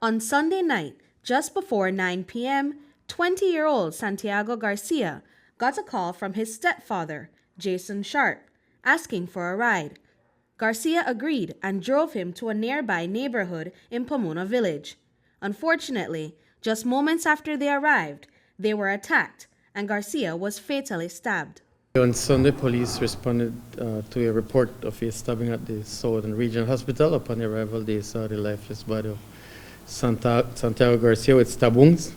On Sunday night, just before 9 p.m., 20-year-old Santiago Garcia got a call from his stepfather, Jason Sharp, asking for a ride. Garcia agreed and drove him to a nearby neighborhood in Pomona Village. Unfortunately, just moments after they arrived, they were attacked and Garcia was fatally stabbed. On Sunday, police responded to a report of a stabbing at the Southern Regional Hospital. Upon arrival, they saw the lifeless body of Santiago Garcia with stab wounds.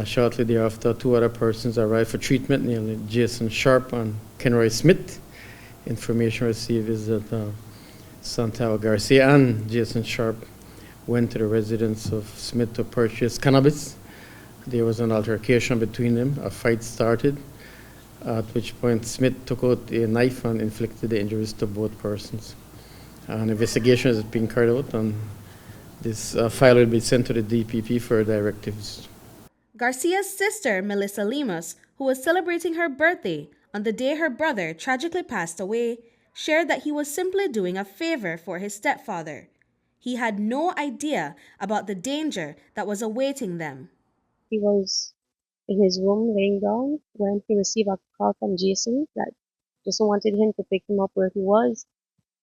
Shortly thereafter, two other persons arrived for treatment, namely Jason Sharp and Kenroy Smith. Information received is that Santiago Garcia and Jason Sharp went to the residence of Smith to purchase cannabis. There was an altercation between them. A fight started, at which point Smith took out a knife and inflicted the injuries to both persons. An investigation is being carried out, and this file will be sent to the DPP for directives. Garcia's sister, Melissa Lemus, who was celebrating her birthday on the day her brother tragically passed away, shared that he was simply doing a favor for his stepfather. He had no idea about the danger that was awaiting them. He was in his room laying down when he received a call from Jason that Jason wanted him to pick him up where he was.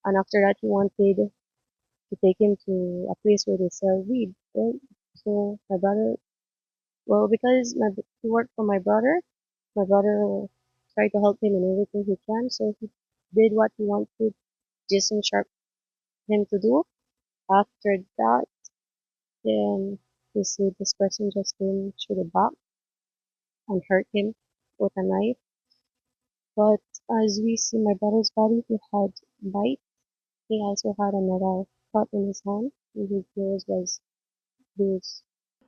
And after that, he wanted to take him to a place where they sell weed, right? So my brother, well, because he worked for my brother tried to help him in everything he can. So he did what he wanted Jason Sharp him to do. After that, then he said this person just came through the back and hurt him with a knife. But as we see my brother's body, he had bite. He also had another cut in his hand, and his nose was bruised.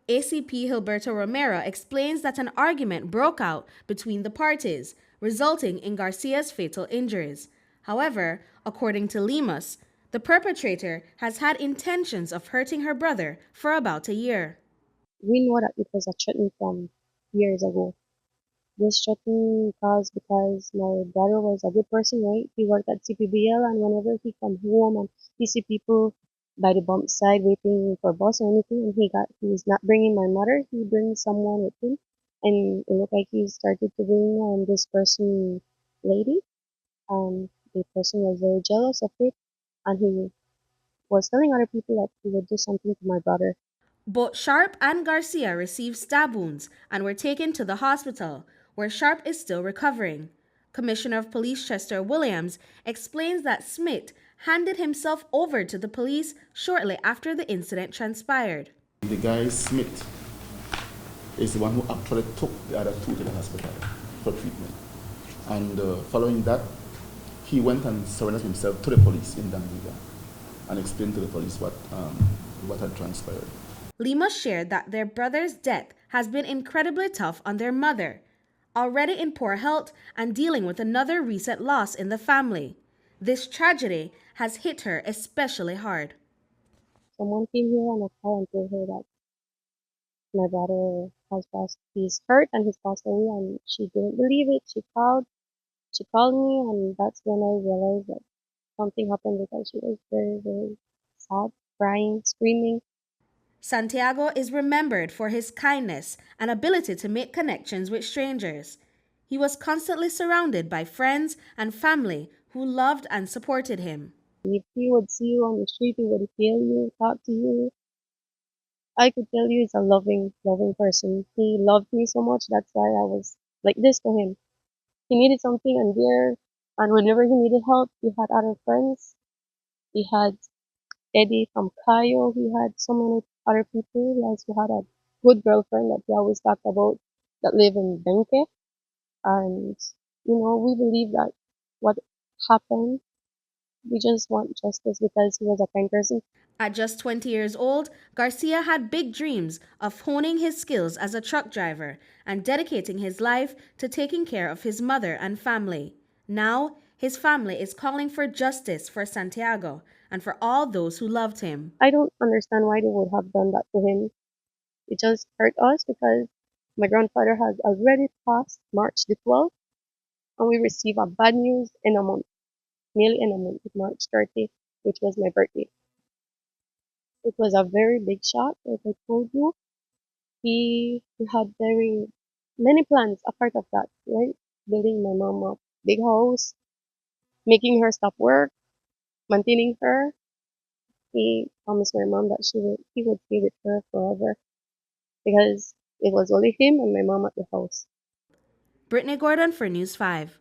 ACP Gilberto Romero explains that an argument broke out between the parties, resulting in Garcia's fatal injuries. However, according to Lemus, the perpetrator has had intentions of hurting her brother for about a year. We know that it was a threatening from years ago. This threatening caused because my brother was a good person, right? He worked at CPBL, and whenever he come home and he see people by the bump side waiting for bus or anything, and he's not bringing my mother, he brings someone with him, and it looked like he started to bring this person lady. The person was very jealous of it, and he was telling other people that he would do something to my brother. Both Sharp and Garcia received stab wounds and were taken to the hospital, where Sharp is still recovering. Commissioner of Police Chester Williams explains that Smith handed himself over to the police shortly after the incident transpired. The guy Smith is the one who actually took the other two to the hospital for treatment. And following that, he went and surrendered himself to the police in Dangiga and explained to the police what had transpired. Lima shared that their brother's death has been incredibly tough on their mother, already in poor health and dealing with another recent loss in the family. This tragedy has hit her especially hard. Someone came here on a car and told her that my brother has passed, he's hurt and he's passed away, and she didn't believe it. She called me, and that's when I realized that something happened because she was very, very sad, crying, screaming. Santiago is remembered for his kindness and ability to make connections with strangers. He was constantly surrounded by friends and family who loved and supported him. If he would see you on the street, he would hail you, talk to you. I could tell you he's a loving, loving person. He loved me so much, that's why I was like this to him. He needed something, and whenever he needed help, he had other friends. He had Eddie from Cayo. He had so many other people. He also had a good girlfriend that he always talked about that live in Benke. And, we believe that what happened, we just want justice because he was a kind person. At just 20 years old, Garcia had big dreams of honing his skills as a truck driver and dedicating his life to taking care of his mother and family. Now, his family is calling for justice for Santiago and for all those who loved him. I don't understand why they would have done that to him. It just hurt us because my grandfather has already passed March the 12th, and we received a bad news in a month, nearly in a month, March 30th, which was my birthday. It was a very big shock, like I told you. He had very many plans apart of that, right? Building my mom a big house, making her stop work, maintaining her. He promised my mom that he would stay with her forever because it was only him and my mom at the house. Brittany Gordon for News 5.